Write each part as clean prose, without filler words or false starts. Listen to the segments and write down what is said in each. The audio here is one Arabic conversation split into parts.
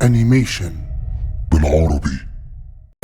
أنيميشن بالعربي.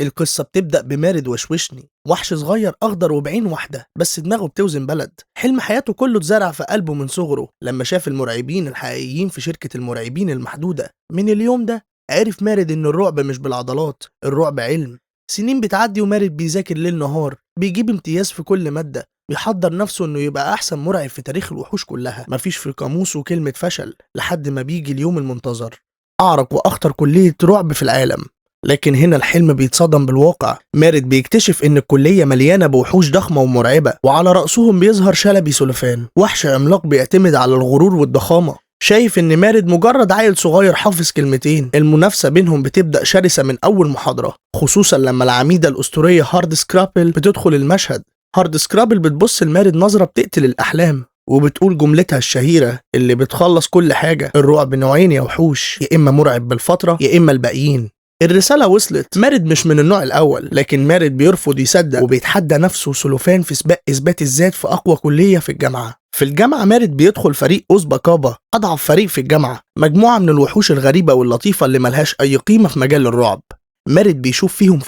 القصة بتبدأ بمارد وشوشني، وحش صغير أخضر وبعين واحدة بس دماغه بتوزن بلد. حلم حياته كله اتزرع في قلبه من صغره لما شاف المرعبين الحقيقيين في شركة المرعبين المحدودة. من اليوم ده عرف مارد إن الرعب مش بالعضلات، الرعب علم. سنين بتعدي ومارد بيذاكر ليل نهار، بيجيب امتياز في كل مادة، بيحضر نفسه إنه يبقى أحسن مرعب في تاريخ الوحوش كلها. مفيش في قاموسه كلمة فشل لحد ما بيجي اليوم المنتظر، أعرق وأخطر كلية رعب في العالم. لكن هنا الحلم بيتصدم بالواقع. مارد بيكتشف ان الكلية مليانة بوحوش ضخمة ومرعبة، وعلى رأسهم بيظهر شلبي سلفان، وحش عملاق بيعتمد على الغرور والضخامة. شايف ان مارد مجرد عيل صغير حافظ كلمتين. المنافسة بينهم بتبدأ شرسة من اول محاضرة، خصوصا لما العميدة الأسطورية هارد سكرابل بتدخل المشهد. هارد سكرابل بتبص لمارد نظرة بتقتل الأحلام، وبتقول جملتها الشهيرة اللي بتخلص كل حاجة: الرعب نوعين يا وحوش، يا إما مرعب بالفترة يا إما الباقيين. الرسالة وصلت. مارد مش من النوع الأول، لكن مارد بيرفض يصدق وبيتحدى نفسه سلوفان في سباق إثبات الذات في أقوى كلية في الجامعة. في الجامعة مارد بيدخل فريق أوزباكابا، أضعف فريق في الجامعة، مجموعة من الوحوش الغريبة واللطيفة اللي ملهاش أي قيمة في مجال الرعب. مارد بيشوف فيهم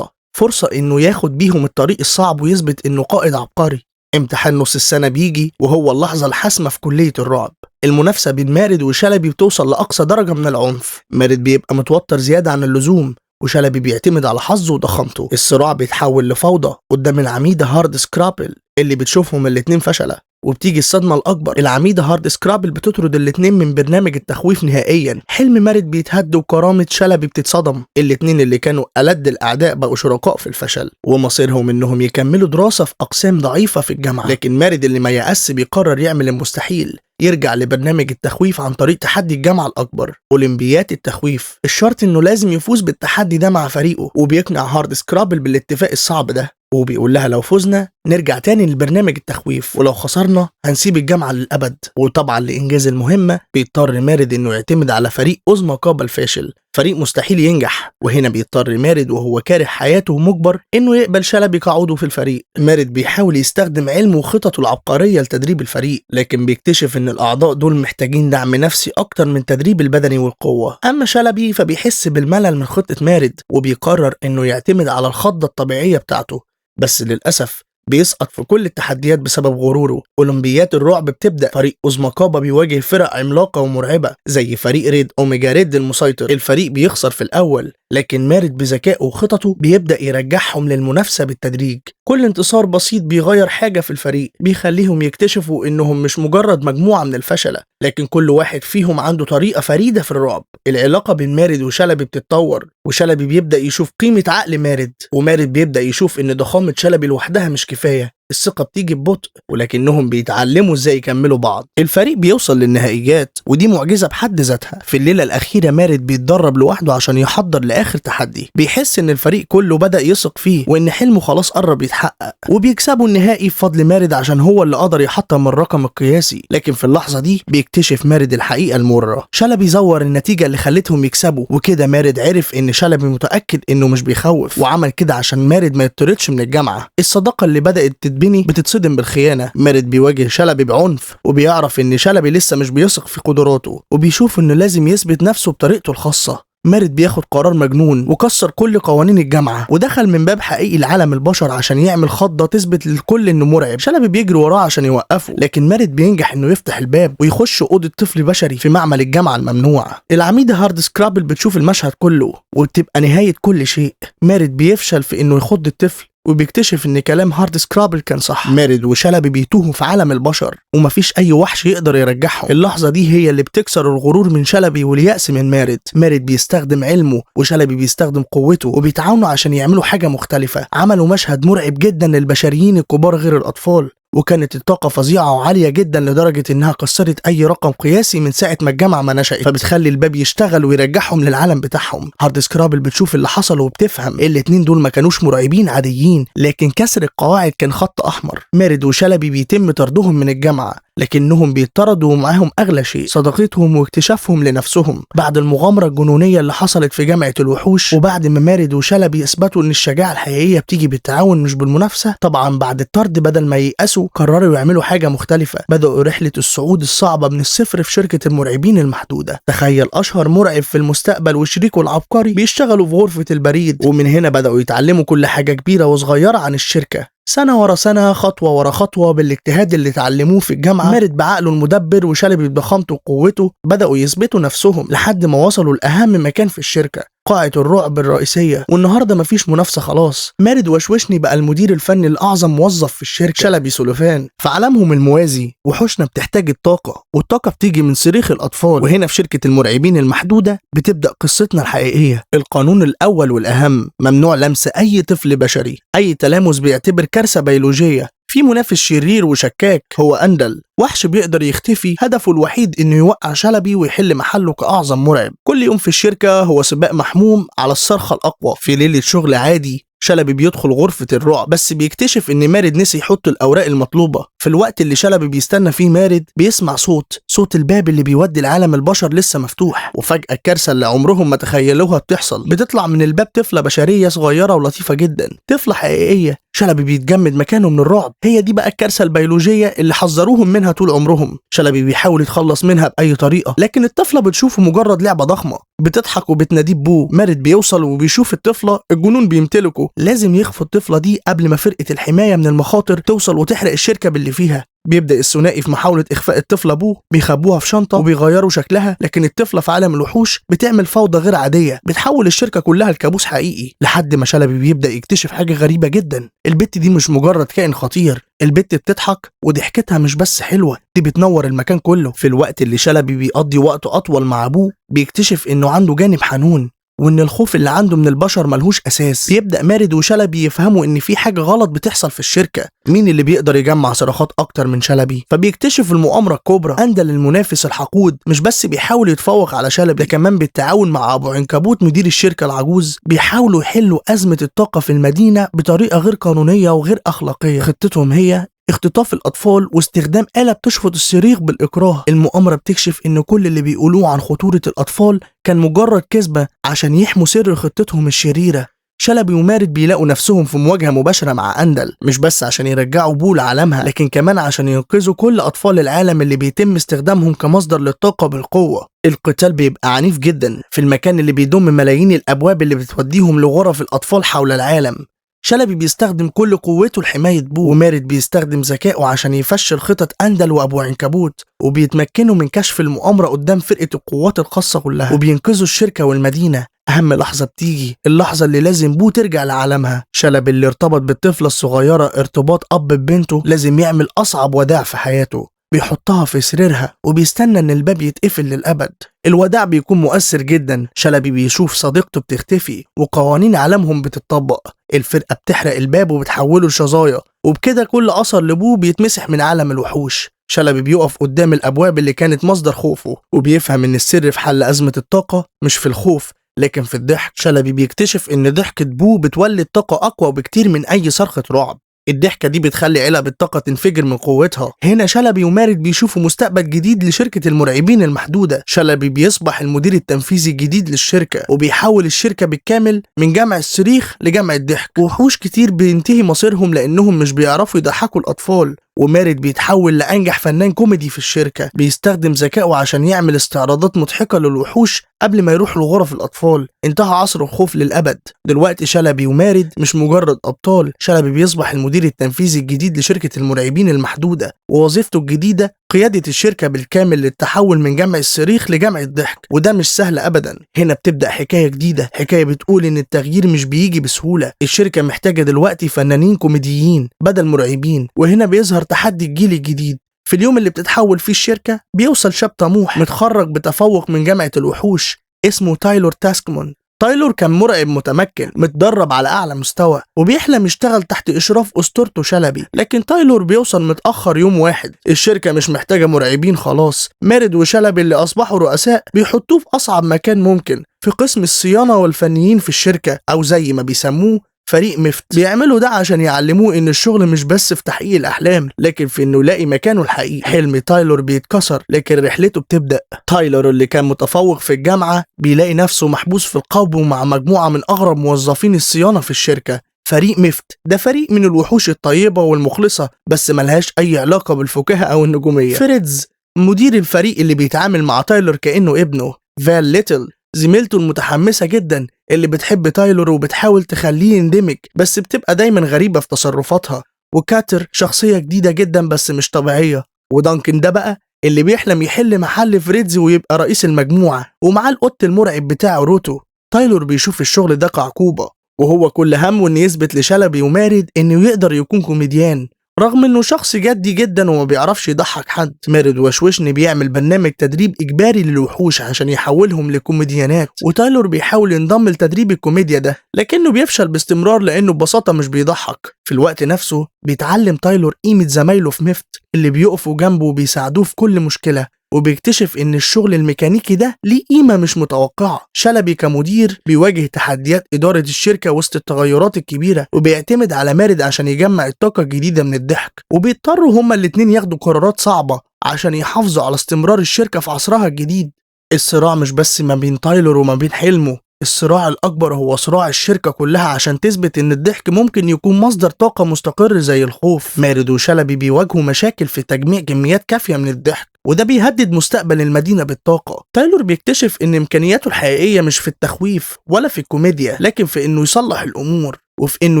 فرصة إنه ياخد بيهم الطريق الصعب ويثبت إنه قائد عبقري. امتحان نص السنة بيجي وهو اللحظة الحاسمة في كلية الرعب. المنافسة بين مارد وشلبي بتوصل لأقصى درجة من العنف. مارد بيبقى متوتر زيادة عن اللزوم، وشلبي بيعتمد على حظه وضخامته. الصراع بيتحول لفوضى قدام العميدة هارد سكرابل اللي بتشوفهم الاتنين فشلة. وبتيجي الصدمة الأكبر، العميدة هارد سكرابل بتطرد الاتنين من برنامج التخويف نهائيا. حلم مارد بيتهد وكرامة شلبي بتتصدم. الاتنين اللي كانوا ألد الأعداء بقوا شركاء في الفشل، ومصيرهم إنهم يكملوا دراسة في أقسام ضعيفة في الجامعة. لكن مارد اللي ما يأس بيقرر يعمل المستحيل، يرجع لبرنامج التخويف عن طريق تحدي الجامعة الأكبر، أولمبياد التخويف. الشرط إنه لازم يفوز بالتحدي ده مع فريقه، وبيقنع هارد سكرابل بالاتفاق الصعب ده، وبيقول لها لو فزنا نرجع تاني لبرنامج التخويف، ولو خسرنا هنسيب الجامعة للأبد. وطبعا لإنجاز المهمة بيضطر مارد إنه يعتمد على فريق أوزباكابا الفاشل، فريق مستحيل ينجح. وهنا بيضطر مارد وهو كاره حياته ومجبر إنه يقبل شلبي كعضو في الفريق. مارد بيحاول يستخدم علمه وخططه العبقرية لتدريب الفريق، لكن بيكتشف إن الأعضاء دول محتاجين دعم نفسي أكتر من تدريب البدني والقوة. أما شلبي فبيحس بالملل من خطة مارد، وبيقرر إنه يعتمد على الخضة الطبيعية بتاعته. بس للأسف بيسقط في كل التحديات بسبب غروره. أولمبيات الرعب بتبدأ. فريق أوزباكابا بيواجه فرق عملاقة ومرعبة زي فريق ريد أوميجا ريد المسيطر. الفريق بيخسر في الأول، لكن مارد بذكائه وخططه بيبدأ يرجعهم للمنافسة بالتدريج. كل انتصار بسيط بيغير حاجة في الفريق، بيخليهم يكتشفوا إنهم مش مجرد مجموعة من الفشلة، لكن كل واحد فيهم عنده طريقة فريدة في الرعب. العلاقة بين مارد وشلبي بتتطور، وشلبي بيبدأ يشوف قيمة عقل مارد، ومارد بيبدأ يشوف إن ضخامة شلبي لوحدها مش كفاية. الثقة بتيجي ببطء، ولكنهم بيتعلموا ازاي يكملوا بعض. الفريق بيوصل للنهائيات، ودي معجزة بحد ذاتها. في الليلة الأخيرة مارد بيتدرب لوحده عشان يحضر لآخر تحدي. بيحس إن الفريق كله بدأ يثق فيه، وإن حلمه خلاص قرب يتحقق، وبيكسبوا النهائي بفضل مارد عشان هو اللي قدر يحطم الرقم القياسي. لكن في اللحظة دي بيكتشف مارد الحقيقة المرة. شلبي زور النتيجة اللي خلتهم يكسبوا، وكده مارد عرف إن شلبي متأكد إنه مش بيخوف، وعمل كده عشان مارد ما يطردش من الجامعة. الصداقة اللي بدأت تتبني بتتصدم بالخيانة. مارد بيواجه شلبي بعنف، وبيعرف ان شلبي لسه مش بيثق في قدراته، وبيشوف انه لازم يثبت نفسه بطريقته الخاصة. مارد بياخد قرار مجنون وكسر كل قوانين الجامعة، ودخل من باب حقيقي لعالم البشر عشان يعمل خضة تثبت للكل انه مرعب. شلبي بيجري وراه عشان يوقفه، لكن مارد بينجح انه يفتح الباب ويخش أوضة طفل بشري في معمل الجامعة الممنوع. العميدة هارد سكرابل بتشوف المشهد كله، وبتبقى نهاية كل شيء. مارد بيفشل في انه يخض الطفل، وبيكتشف ان كلام هارد سكرابل كان صح. مارد وشلبي بيتوهوا في عالم البشر، ومفيش اي وحش يقدر يرجعهم. اللحظة دي هي اللي بتكسر الغرور من شلبي واليأس من مارد. مارد بيستخدم علمه، وشلبي بيستخدم قوته، وبيتعاونوا عشان يعملوا حاجة مختلفة. عملوا مشهد مرعب جدا للبشريين الكبار غير الأطفال، وكانت الطاقة فظيعة وعالية جدا لدرجة انها كسرت اي رقم قياسي من ساعة ما الجامعة ما نشأت، فبتخلي الباب يشتغل ويرجعهم للعالم بتاعهم. هارد سكرابل بتشوف اللي حصل وبتفهم الاتنين دول ما كانوش مرعبين عاديين، لكن كسر القواعد كان خط احمر. مارد وشلبي بيتم طردهم من الجامعة، لكنهم بيطردوا ومعاهم أغلى شيء، صداقتهم واكتشافهم لنفسهم. بعد المغامرة الجنونية اللي حصلت في جامعة الوحوش، وبعد ما مارد وشلبي يثبتوا إن الشجاعة الحقيقية بتيجي بالتعاون مش بالمنافسة، طبعا بعد الطرد بدل ما ييأسوا قرروا يعملوا حاجة مختلفة. بدأوا رحلة الصعود الصعبة من الصفر في شركة المرعبين المحدودة. تخيل أشهر مرعب في المستقبل وشريكه العبقري بيشتغلوا في غرفة البريد، ومن هنا بدأوا يتعلموا كل حاجة كبيرة وصغيرة عن الشركة، سنة ورا سنة، خطوة ورا خطوة، بالاجتهاد اللي اتعلموه في الجامعة. مارد بعقله المدبر وشلبي بضخامته وقوته بدأوا يثبتوا نفسهم لحد ما وصلوا لأهم مكان في الشركة، قاعة الرعب الرئيسية. والنهارده مفيش منافسة خلاص، مارد وشوشني بقى المدير الفني الأعظم موظف في الشركة، شلبي سولوفان في عالمهم الموازي. وحوشنا بتحتاج الطاقة، والطاقة بتيجي من صريخ الأطفال. وهنا في شركة المرعبين المحدودة بتبدأ قصتنا الحقيقية. القانون الأول والأهم: ممنوع لمس أي طفل بشري. أي تلامس بيعتبر كارثة بيولوجية. في منافس شرير وشكاك هو أندل، وحش بيقدر يختفي، هدفه الوحيد إنه يوقع شلبي ويحل محله كأعظم مرعب. كل يوم في الشركة هو سباق محموم على الصرخة الأقوى. في ليلة شغل عادي شلبي بيدخل غرفة الرعب، بس بيكتشف إن مارد نسي يحط الأوراق المطلوبة. في الوقت اللي شلبي بيستنى فيه مارد بيسمع صوت الباب اللي بيودي لعالم البشر لسه مفتوح. وفجأة الكارثة اللي عمرهم ما تخيلوها بتحصل. بتطلع من الباب طفلة بشرية صغيرة ولطيفة جدا، طفلة حقيقية. شلبي بيتجمد مكانه من الرعب. هي دي بقى الكارثة البيولوجية اللي حذروهم منها طول عمرهم. شلبي بيحاول يتخلص منها بأي طريقة، لكن الطفلة بتشوفه مجرد لعبة ضخمة، بتضحك وبتناديه بوه. مارد بيوصل وبيشوف الطفلة، الجنون بيمتلكه. لازم يخفوا الطفلة دي قبل ما فرقة الحماية من المخاطر توصل وتحرق الشركة باللي فيها. بيبدأ الثنائي في محاولة إخفاء الطفلة بوه، بيخبوها في شنطة وبيغيروا شكلها، لكن الطفلة في عالم الوحوش بتعمل فوضى غير عادية، بتحول الشركة كلها لكابوس حقيقي. لحد ما شلبي بيبدأ يكتشف حاجة غريبة جدا: البت دي مش مجرد كائن خطير، البت بتضحك، وضحكتها مش بس حلوة، دي بتنور المكان كله. في الوقت اللي شلبي بيقضي وقت أطول مع أبوه بيكتشف إنه عنده جانب حنون، وإن الخوف اللي عنده من البشر ملهوش أساس. بيبدأ مارد وشلبي يفهموا إن في حاجة غلط بتحصل في الشركة. مين اللي بيقدر يجمع صراخات أكتر من شلبي؟ فبيكتشف المؤامرة الكبرى. أندل المنافس الحقود مش بس بيحاول يتفوق على شلبي، ده كمان بالتعاون مع أبو عنكبوت مدير الشركة العجوز بيحاولوا يحلوا أزمة الطاقة في المدينة بطريقة غير قانونية وغير أخلاقية. خطتهم هي اختطاف الأطفال واستخدام آلة بتشفط الصريخ بالإكراه. المؤامرة بتكشف إن كل اللي بيقولوه عن خطورة الأطفال كان مجرد كذبة عشان يحموا سر خطتهم الشريرة. شلبي ومارد بيلاقوا نفسهم في مواجهة مباشرة مع أندل، مش بس عشان يرجعوا بو لعالمها، لكن كمان عشان ينقذوا كل أطفال العالم اللي بيتم استخدامهم كمصدر للطاقة بالقوة. القتال بيبقى عنيف جدا في المكان اللي بيضم ملايين الأبواب اللي بتوديهم لغرف الأطفال حول العالم. شلبي بيستخدم كل قوته لحماية بو، ومارد بيستخدم ذكائه عشان يفشل خطط أندل وأبو عنكبوت، وبيتمكنوا من كشف المؤامرة قدام فرقة القوات الخاصة كلها، وبينقذوا الشركة والمدينة. أهم لحظة بتيجي، اللحظة اللي لازم بو ترجع لعالمها. شلبي اللي ارتبط بالطفلة الصغيرة ارتباط أب ببنته لازم يعمل أصعب وداع في حياته، بيحطها في سريرها وبيستنى ان الباب يتقفل للأبد. الوداع بيكون مؤثر جدا. شلبي بيشوف صديقته بتختفي وقوانين عالمهم بتطبق. الفرقة بتحرق الباب وبتحوله لشظايا، وبكده كل أثر لبوه بيتمسح من عالم الوحوش. شلبي بيقف قدام الأبواب اللي كانت مصدر خوفه، وبيفهم ان السر في حل أزمة الطاقة مش في الخوف لكن في الضحك. شلبي بيكتشف ان ضحكة بوه بتولد طاقة أقوى بكتير من أي صرخة رعب. الضحكة دي بتخلي علب الطاقة تنفجر من قوتها. هنا شلبي ومارد بيشوفوا مستقبل جديد لشركة المرعبين المحدودة. شلبي بيصبح المدير التنفيذي الجديد للشركة، وبيحول الشركة بالكامل من جمع الصريخ لجمع الضحك. وحوش كتير بينتهي مصيرهم لأنهم مش بيعرفوا يضحكوا الأطفال، ومارد بيتحول لأنجح فنان كوميدي في الشركة. بيستخدم ذكائه عشان يعمل استعراضات مضحكة للوحوش قبل ما يروح لغرف الأطفال. انتهى عصر الخوف للأبد. دلوقتي شلبي ومارد مش مجرد أبطال، شلبي بيصبح المدير التنفيذي الجديد لشركة المرعبين المحدودة، ووظيفته الجديدة قيادة الشركة بالكامل للتحول من جمع الصريخ لجمع الضحك. وده مش سهل أبدا. هنا بتبدأ حكاية جديدة، حكاية بتقول إن التغيير مش بيجي بسهولة. الشركة محتاجة دلوقتي فنانين كوميديين بدل مرعبين، وهنا بيظهر تحدي الجيل الجديد. في اليوم اللي بتتحول فيه الشركة بيوصل شاب طموح متخرج بتفوق من جامعة الوحوش اسمه تايلور تاسكمون. تايلور كان مرعب متمكن متدرب على أعلى مستوى، وبيحلم يشتغل تحت إشراف أسطورته شلبي. لكن تايلور بيوصل متأخر يوم واحد. الشركة مش محتاجة مرعبين خلاص. مارد وشلبي اللي أصبحوا رؤساء بيحطوه في أصعب مكان ممكن، في قسم الصيانة والفنيين في الشركة، أو زي ما بيسموه فريق ميفت بيعملوا ده عشان يعلموه ان الشغل مش بس في تحقيق الاحلام لكن في انه يلاقي مكانه الحقيقي. حلم تايلور بيتكسر لكن رحلته بتبدا. تايلور اللي كان متفوق في الجامعه بيلاقي نفسه محبوس في القبو مع مجموعه من اغرب موظفين الصيانه في الشركه. فريق ميفت ده فريق من الوحوش الطيبه والمخلصه بس ملهاش اي علاقه بالفكاهه او النجوميه. فريدز مدير الفريق اللي بيتعامل مع تايلور كانه ابنه. فال ليتل زميلته المتحمسة جدا اللي بتحب تايلور وبتحاول تخليه يندمج بس بتبقى دايما غريبة في تصرفاتها. وكاتر شخصية جديدة جدا بس مش طبيعية. ودانكن ده بقى اللي بيحلم يحل محل فريدز ويبقى رئيس المجموعة ومعاه القط المرعب بتاعه روتو. تايلور بيشوف الشغل ده كعقوبة وهو كل همه انه يثبت لشلبي ومارد انه يقدر يكون كوميديان رغم انه شخص جدي جدا وما بيعرفش يضحك حد. مارد وشوشني بيعمل برنامج تدريب اجباري للوحوش عشان يحولهم لكوميديانات وتايلور بيحاول ينضم لتدريب الكوميديا ده لكنه بيفشل باستمرار لانه ببساطة مش بيضحك. في الوقت نفسه بيتعلم تايلور قيمة زمايله في ميفت اللي بيقفوا جنبه وبيساعدوه في كل مشكلة وبيكتشف ان الشغل الميكانيكي ده ليه قيمة مش متوقعة. شلبي كمدير بيواجه تحديات إدارة الشركة وسط التغيرات الكبيرة وبيعتمد على مارد عشان يجمع الطاقة الجديدة من الضحك وبيضطروا هما الاتنين ياخدوا قرارات صعبة عشان يحافظوا على استمرار الشركة في عصرها الجديد. الصراع مش بس ما بين تايلور وما بين حلمه، الصراع الأكبر هو صراع الشركة كلها عشان تثبت إن الضحك ممكن يكون مصدر طاقة مستقر زي الخوف. مارد وشلبي بيواجهوا مشاكل في تجميع كميات كافية من الضحك وده بيهدد مستقبل المدينة بالطاقة. تايلور بيكتشف إن إمكانياته الحقيقية مش في التخويف ولا في الكوميديا لكن في إنه يصلح الأمور وفي إنه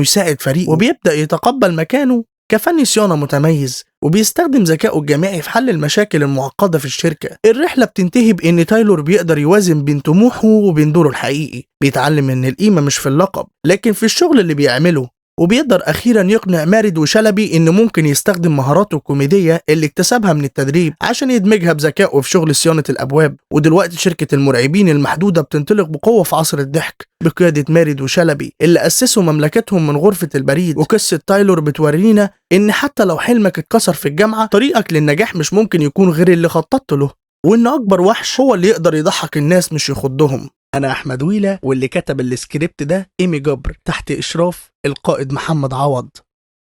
يساعد فريقه وبيبدأ يتقبل مكانه كفني صيانة متميز وبيستخدم ذكائه الجماعي في حل المشاكل المعقدة في الشركة. الرحلة بتنتهي بإن تايلور بيقدر يوازن بين طموحه وبين دوره الحقيقي. بيتعلم إن القيمة مش في اللقب لكن في الشغل اللي بيعمله وبيقدر أخيرا يقنع مارد وشلبي إنه ممكن يستخدم مهاراته الكوميدية اللي اكتسبها من التدريب عشان يدمجها بذكائه في شغل صيانة الأبواب. ودلوقتي شركة المرعبين المحدودة بتنطلق بقوة في عصر الضحك بقيادة مارد وشلبي اللي أسسوا مملكتهم من غرفة البريد. وقصة تايلور بتورينا إن حتى لو حلمك اتكسر في الجامعة طريقك للنجاح مش ممكن يكون غير اللي خططت له وإن أكبر وحش هو اللي يقدر يضحك الناس مش يخضهم. أنا أحمد ويلة واللي كتب السكريبت ده إيمي جبر تحت إشراف القائد محمد عوض.